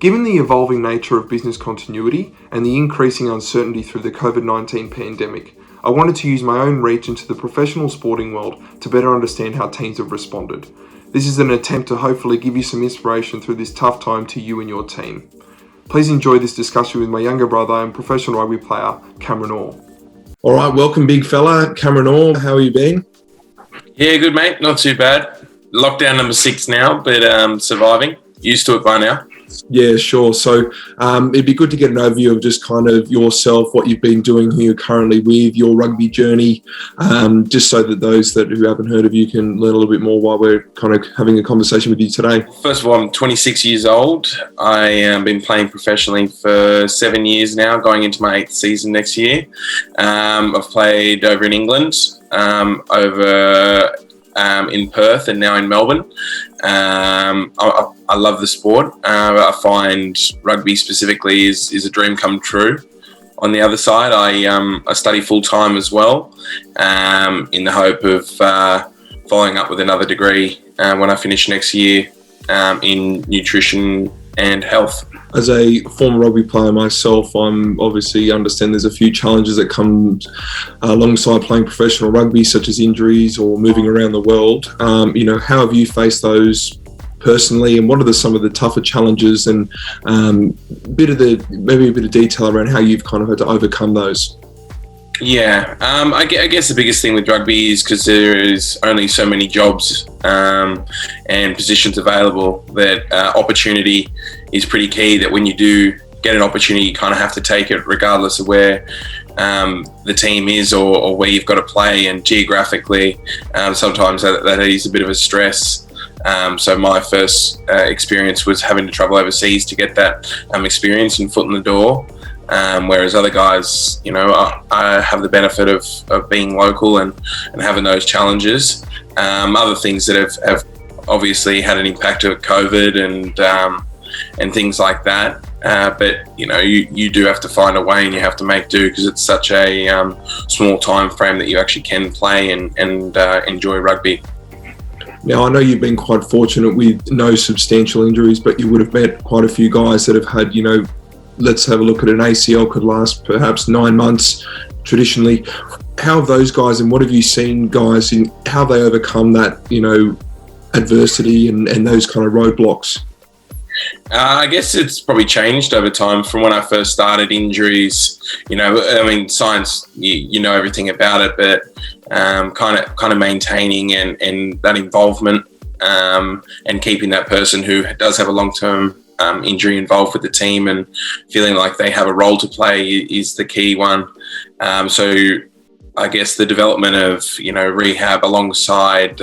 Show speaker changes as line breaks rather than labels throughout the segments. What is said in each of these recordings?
Given the evolving nature of business continuity and the increasing uncertainty through the COVID-19 pandemic, I wanted to use my own reach into the professional sporting world to better understand how teams have responded. This is an attempt to hopefully give you some inspiration through this tough time to you and your team. Please enjoy this discussion with my younger brother and professional rugby player, Cameron Orr. All right, welcome big fella, Cameron Orr. How have you been?
Yeah, good mate, not too bad. Lockdown number 6 now, but surviving. Used to it by now.
Yeah, sure. So it'd be good to get an overview of just kind of yourself, what you've been doing, who you're currently with, your rugby journey, just so that those who haven't heard of you can learn a little bit more while we're kind of having a conversation with you today.
First of all, I'm 26 years old. I have been playing professionally for 7 years now, going into my 8th season next year. I've played over in England, over in Perth and now in Melbourne. I love the sport. I find rugby specifically is a dream come true. On the other side, I study full time as well, in the hope of following up with another degree when I finish next year in nutrition and health.
As a former rugby player myself, I'm obviously understand there's a few challenges that come alongside playing professional rugby, such as injuries or moving around the world. How have you faced those personally, and what are some of the tougher challenges, and maybe a bit of detail around how you've kind of had to overcome those?
Yeah, I guess the biggest thing with rugby is because there is only so many jobs and positions available that opportunity is pretty key, that when you do get an opportunity, you kind of have to take it regardless of where the team is or where you've got to play. And geographically, sometimes that is a bit of a stress. So my first experience was having to travel overseas to get that experience and foot in the door. Whereas other guys, I have the benefit of being local and having those challenges. Other things that have obviously had an impact of COVID and things like that. But you do have to find a way, and you have to make do, because it's such a small time frame that you actually can play and enjoy rugby.
Now, I know you've been quite fortunate with no substantial injuries, but you would have met quite a few guys that have had, let's have a look at an ACL could last perhaps 9 months traditionally. How have those guys, and what have you seen guys in how they overcome that, adversity and those kind of roadblocks?
I guess it's probably changed over time from when I first started. Injuries, science, you know everything about it, but kind of maintaining and that involvement and keeping that person who does have a long-term injury involved with the team and feeling like they have a role to play is the key one. So I guess the development of, rehab alongside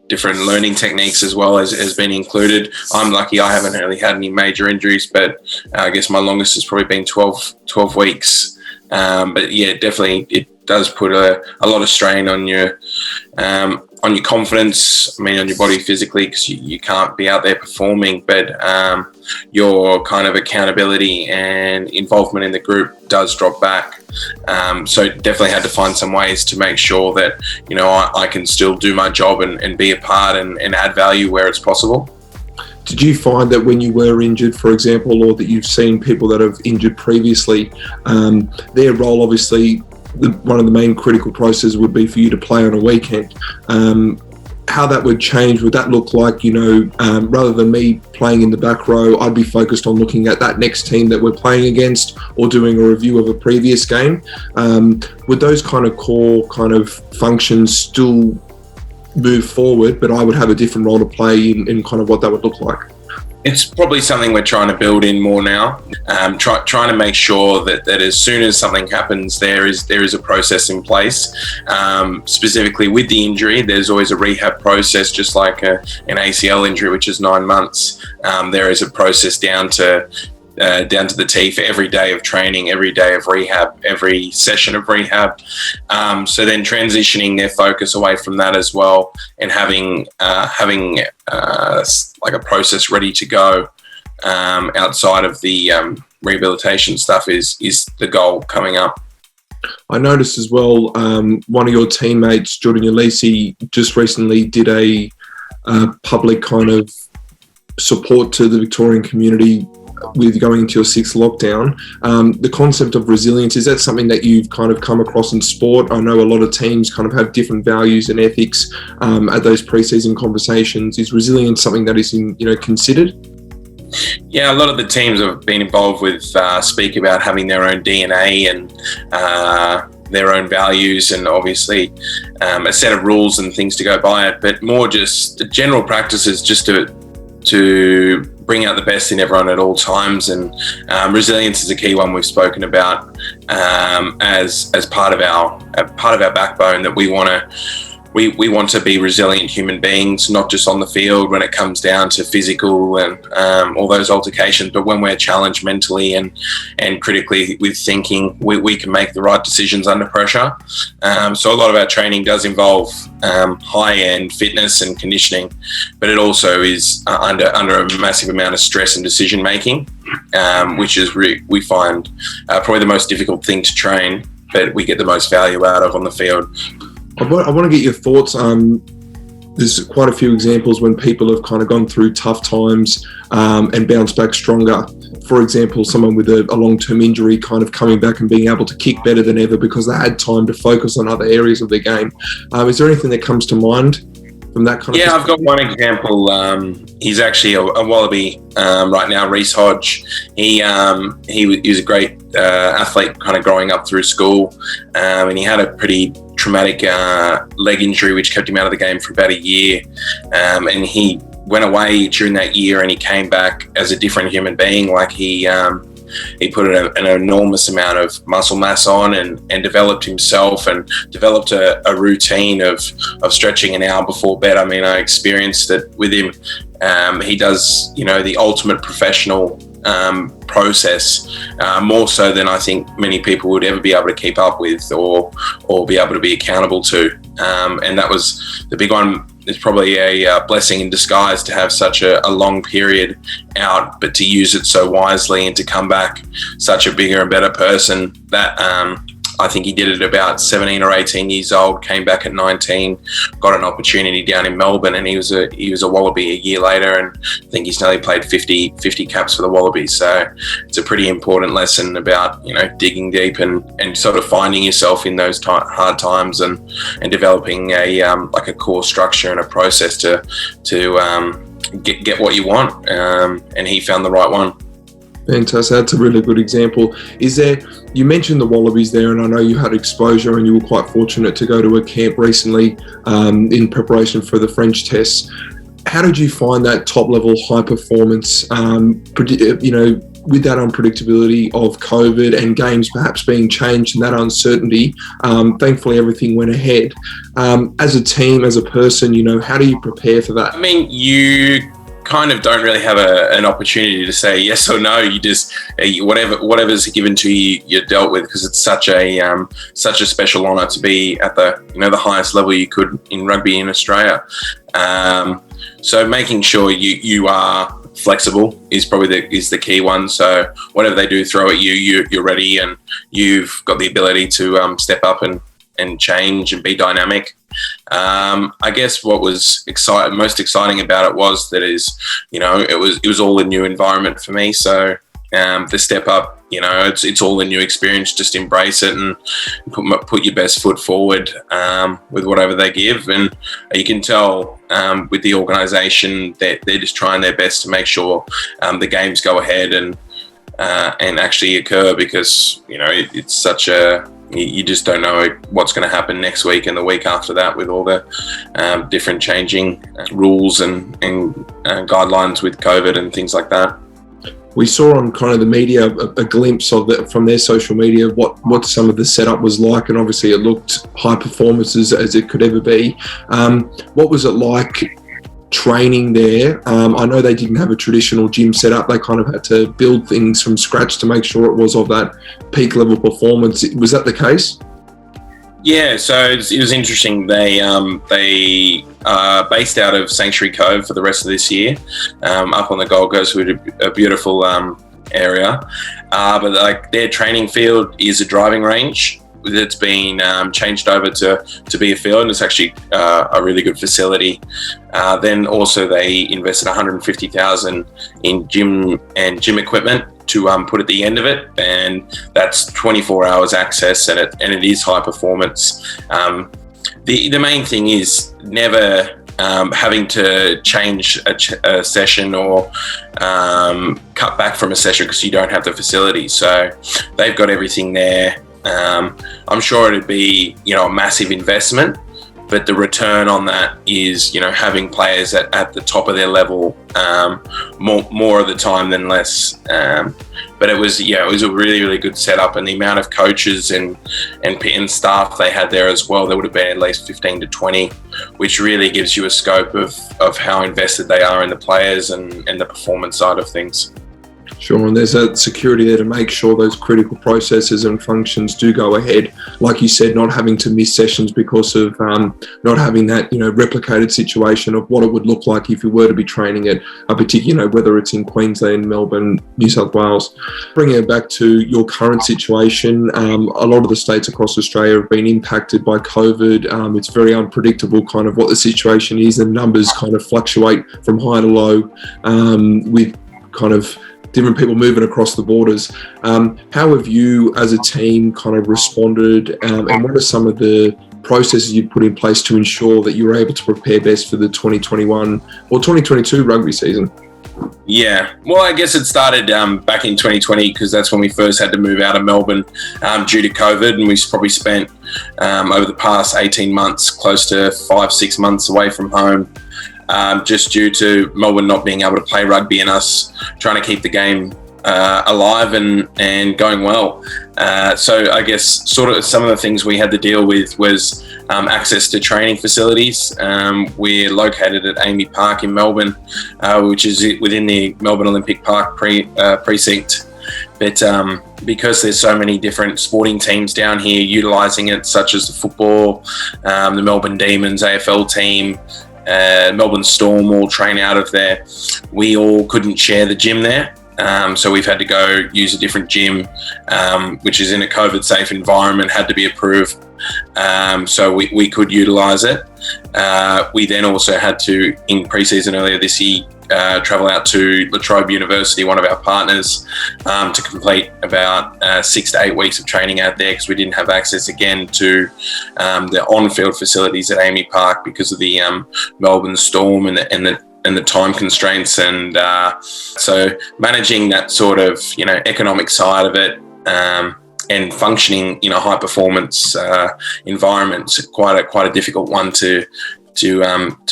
different learning techniques as well has been included. I'm lucky I haven't really had any major injuries, but I guess my longest has probably been 12 weeks. But yeah, definitely it does put a lot of strain on your confidence, on your body physically, because you can't be out there performing, but your kind of accountability and involvement in the group does drop back. So definitely had to find some ways to make sure that, I can still do my job and be a part and add value where it's possible.
Did you find that when you were injured, for example, or that you've seen people that have injured previously, their role, obviously, one of the main critical processes would be for you to play on a weekend? How that would change? Would that look like, rather than me playing in the back row, I'd be focused on looking at that next team that we're playing against or doing a review of a previous game? Would those kind of core kind of functions still move forward, but I would have a different role to play in kind of what that would look like?
It's probably something we're trying to build in more now. Trying to make sure that as soon as something happens, there is a process in place. Specifically with the injury, there's always a rehab process, just like an ACL injury, which is 9 months. There is a process down to the T for every day of training, every day of rehab, every session of rehab. So then transitioning their focus away from that as well, and having like a process ready to go outside of the rehabilitation stuff is the goal coming up.
I noticed as well, one of your teammates, Jordan Ulisi, just recently did a public kind of support to the Victorian community with going into your 6th lockdown, the concept of resilience, is that something that you've kind of come across in sport? I know a lot of teams kind of have different values and ethics at those pre-season conversations. Is resilience something that is considered?
Yeah, a lot of the teams have been involved with speak about having their own DNA and their own values, and obviously a set of rules and things to go by it, but more just the general practices just to bring out the best in everyone at all times. And resilience is a key one we've spoken about as part of our backbone, that we want to be resilient human beings, not just on the field when it comes down to physical and all those altercations, but when we're challenged mentally and critically with thinking, we can make the right decisions under pressure. So a lot of our training does involve high-end fitness and conditioning, but it also is under a massive amount of stress and decision making, which is we find probably the most difficult thing to train, but we get the most value out of on the field.
I want to get your thoughts. There's quite a few examples when people have kind of gone through tough times and bounced back stronger. For example, someone with a long-term injury kind of coming back and being able to kick better than ever because they had time to focus on other areas of their game. Is there anything that comes to mind from that kind of?
Yeah, I've got one example. He's actually a Wallaby right now, Reece Hodge. He was a great athlete kind of growing up through school, and he had a pretty traumatic leg injury which kept him out of the game for about a year, and he went away during that year and he came back as a different human being. Like he put an enormous amount of muscle mass on and developed himself and developed a routine of stretching an hour before bed. I mean, I experienced it with him. He does, the ultimate professional process, more so than I think many people would ever be able to keep up with or be able to be accountable to. And that was the big one. It's probably a blessing in disguise to have such a long period out, but to use it so wisely and to come back such a bigger and better person. That I think he did it about 17 or 18 years old, came back at 19, got an opportunity down in Melbourne, and he was a Wallaby a year later, and I think he's nearly played 50 caps for the Wallabies. So it's a pretty important lesson about, digging deep and sort of finding yourself in those hard times and developing a core structure and a process to get what you want. And he found the right one.
Fantastic. That's a really good example. You mentioned the Wallabies there, and I know you had exposure and you were quite fortunate to go to a camp recently in preparation for the French tests. How did you find that top level high performance, with that unpredictability of COVID and games perhaps being changed and that uncertainty? Thankfully, everything went ahead. As a team, as a person, how do you prepare for that?
I mean, you kind of don't really have an opportunity to say yes or no. You just whatever's given to you, you're dealt with, because it's such a special honour to be at the highest level you could in rugby in Australia. So making sure you are flexible is probably the key one. So whatever they do throw at you're ready, and you've got the ability to step up and change and be dynamic. I guess what was most exciting about it was that it was all a new environment for me. So the step up, it's all a new experience. Just embrace it and put your best foot forward with whatever they give. And you can tell with the organisation that they're just trying their best to make sure the games go ahead and actually occur, because it's such a, you just don't know what's going to happen next week and the week after that with all the different changing rules and guidelines with COVID and things like that.
We saw on kind of the media a glimpse of that from their social media, what some of the setup was like, and obviously it looked high performances as it could ever be. What was it like training there? I know they didn't have a traditional gym setup. They kind of had to build things from scratch to make sure it was of that peak level performance. Was that the case?
Yeah, so it was interesting. They are based out of Sanctuary Cove for the rest of this year, up on the Gold Coast, with a beautiful area. But their training field is a driving range, that's been changed over to be a field, and it's actually a really good facility. Then also they invested $150,000 in gym equipment to put at the end of it, and that's 24 hours access, and it is high performance. The main thing is never having to change a session or cut back from a session because you don't have the facility. So they've got everything there. I'm sure it'd be, a massive investment, but the return on that is, having players at the top of their level more of the time than less. But it was a really, really good setup, and the amount of coaches and staff they had there as well, there would have been at least 15 to 20, which really gives you a scope of how invested they are in the players and the performance side of things.
Sure, and there's a security there to make sure those critical processes and functions do go ahead. Like you said, not having to miss sessions because of not having that, replicated situation of what it would look like if you were to be training at a particular, whether it's in Queensland, Melbourne, New South Wales. Bringing it back to your current situation, a lot of the states across Australia have been impacted by COVID. It's very unpredictable kind of what the situation is. The numbers kind of fluctuate from high to low with kind of different people moving across the borders. How have you as a team kind of responded, and what are some of the processes you've put in place to ensure that you're able to prepare best for the 2021 or 2022 rugby season?
Yeah, well, I guess it started back in 2020 because that's when we first had to move out of Melbourne due to COVID, and we've probably spent over the past 18 months close to 5-6 months away from home. Just due to Melbourne not being able to play rugby and us trying to keep the game alive and going well. So I guess sort of some of the things we had to deal with was access to training facilities. We're located at Amy Park in Melbourne, which is within the Melbourne Olympic Park precinct. But because there's so many different sporting teams down here utilising it, such as the football, the Melbourne Demons AFL team, Melbourne Storm all train out of there. We all couldn't share the gym there. So we've had to go use a different gym, which is in a COVID safe environment, had to be approved. So we could utilise it. We then also had to, in pre-season earlier this year, travel out to La Trobe University, one of our partners, to complete about 6 to 8 weeks of training out there because we didn't have access again to the on-field facilities at Amy Park because of the Melbourne Storm and the time constraints, and so managing that sort of economic side of it and functioning in a high performance environment is quite a difficult one to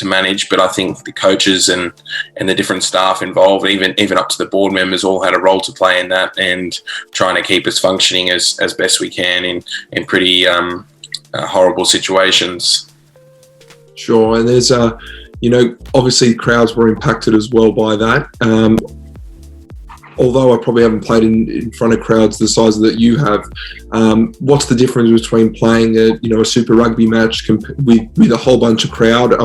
manage. But I think the coaches and the different staff involved, even up to the board members, all had a role to play in that and trying to keep us functioning as best we can in pretty horrible situations.
Sure, and there's obviously crowds were impacted as well by that. Although I probably haven't played in front of crowds the size that you have, what's the difference between playing a Super Rugby match with a whole bunch of crowd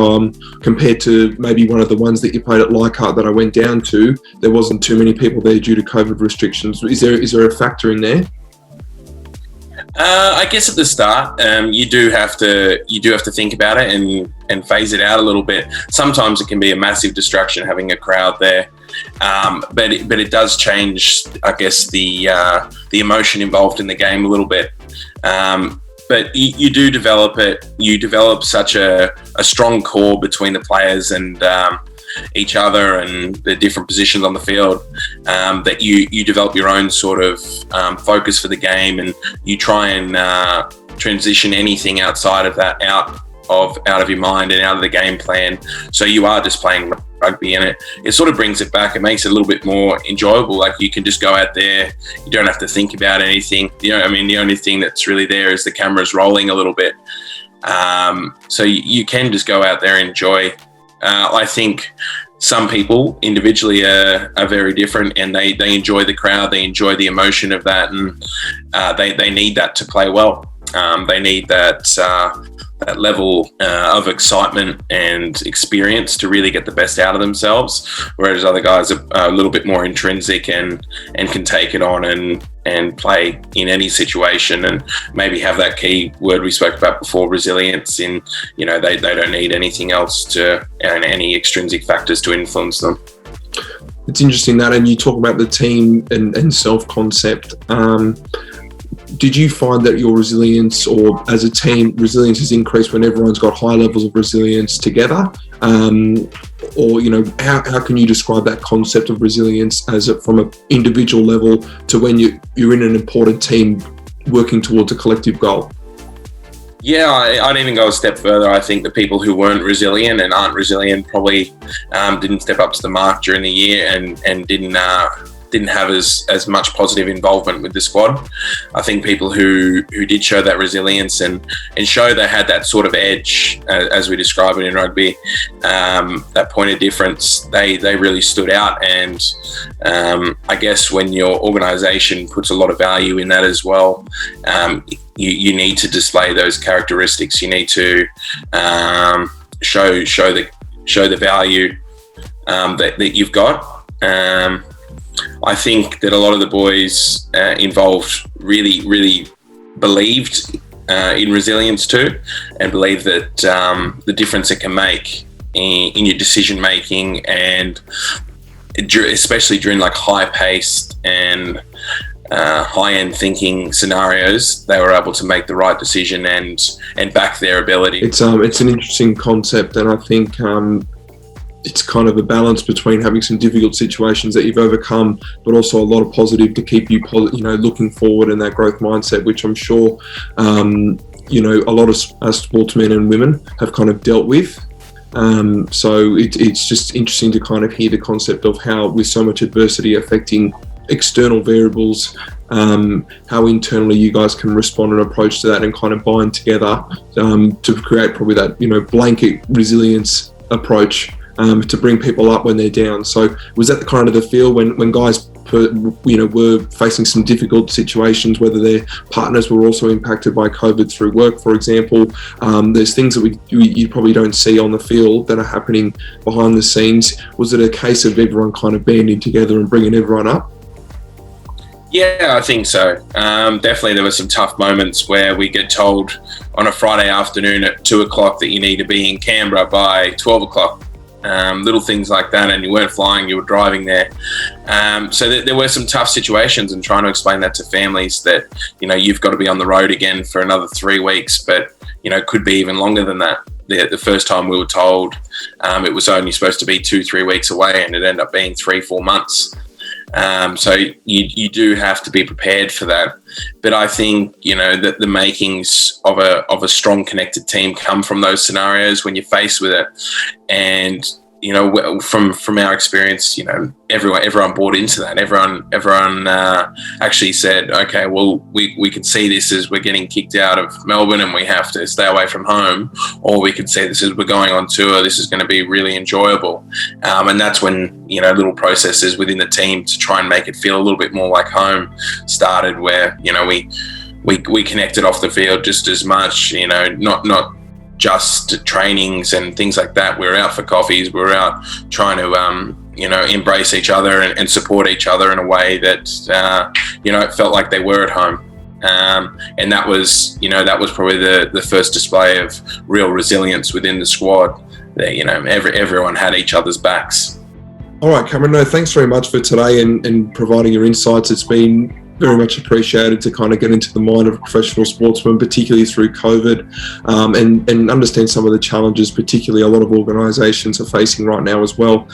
compared to maybe one of the ones that you played at Leichhardt that I went down to? There wasn't too many people there due to COVID restrictions. Is there a factor in there?
I guess at the start, you do have to think about it and phase it out a little bit. Sometimes it can be a massive distraction having a crowd there, but it does change, I guess, the emotion involved in the game a little bit. But you do develop it. You develop such a strong core between the players and each other and the different positions on the field, that you develop your own sort of focus for the game, and you try and transition anything outside of that out of your mind and out of the game plan. So you are just playing rugby, and it sort of brings it back. It makes it a little bit more enjoyable. Like you can just go out there, you don't have to think about anything. The only thing that's really there is the camera's rolling a little bit. So you can just go out there and enjoy. I think some people individually are very different, and they enjoy the crowd, they enjoy the emotion of that, and they need that to play well. They need that level of excitement and experience to really get the best out of themselves, whereas other guys are a little bit more intrinsic and can take it on and and play in any situation, and maybe have that key word we spoke about before, resilience, in, you know, they don't need anything else to, and any extrinsic factors to influence them.
It's interesting that, and you talk about the team and self-concept. Did you find that your resilience, or as a team, resilience has increased when everyone's got high levels of resilience together? Or, you know, how can you describe that concept of resilience from an individual level to when you're in an important team working towards a collective goal?
Yeah, I'd even go a step further. I think the people who weren't resilient and aren't resilient probably didn't step up to the mark during the year and didn't have as much positive involvement with the squad. I think people who did show that resilience and show they had that sort of edge, as we describe it in rugby, that point of difference, they really stood out. And I guess when your organisation puts a lot of value in that as well, you need to display those characteristics. You need to show the value that you've got. I think that a lot of the boys involved really believed in resilience too, and believe that the difference it can make in your decision making, and especially during like high-paced and high-end thinking scenarios, they were able to make the right decision and back their ability.
It's an interesting concept, and I think it's kind of a balance between having some difficult situations that you've overcome, but also a lot of positive to keep you, looking forward in that growth mindset, which I'm sure, a lot of sportsmen and women have kind of dealt with. So it's just interesting to kind of hear the concept of how, with so much adversity affecting external variables, how internally you guys can respond and approach to that and kind of bind together to create probably that, blanket resilience approach to bring people up when they're down. So was that kind of the feel when guys were facing some difficult situations, whether their partners were also impacted by COVID through work, for example? There's things that you probably don't see on the field that are happening behind the scenes. Was it a case of everyone kind of banding together and bringing everyone up?
Yeah, I think so. Definitely there were some tough moments where we get told on a Friday afternoon at 2:00 that you need to be in Canberra by 12:00. Little things like that, and you weren't flying, you were driving there. So there were some tough situations, and trying to explain that to families that, you've got to be on the road again for another 3 weeks, but, could be even longer than that. The first time we were told it was only supposed to be 2-3 weeks away, and it ended up being 3-4 months. So you do have to be prepared for that. But I think, that the makings of a strong connected team come from those scenarios when you're faced with it. And, from our experience, everyone bought into that. Everyone actually said, okay, well, we could see this as we're getting kicked out of Melbourne and we have to stay away from home, or we could see this as we're going on tour. This is going to be really enjoyable. And that's when, little processes within the team to try and make it feel a little bit more like home started, where, we connected off the field just as much, not just trainings and things like that. We're out for coffees. We're out trying to, embrace each other and support each other in a way that, it felt like they were at home. And that was probably the first display of real resilience within the squad, that, everyone had each other's backs.
All right, Cameron, no, thanks very much for today and providing your insights. It's been very much appreciated to kind of get into the mind of a professional sportsman, particularly through COVID, and understand some of the challenges, particularly a lot of organisations are facing right now as well.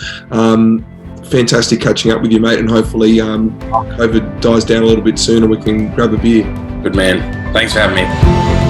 Fantastic catching up with you, mate, and hopefully COVID dies down a little bit soon and we can grab a beer.
Good man. Thanks for having me.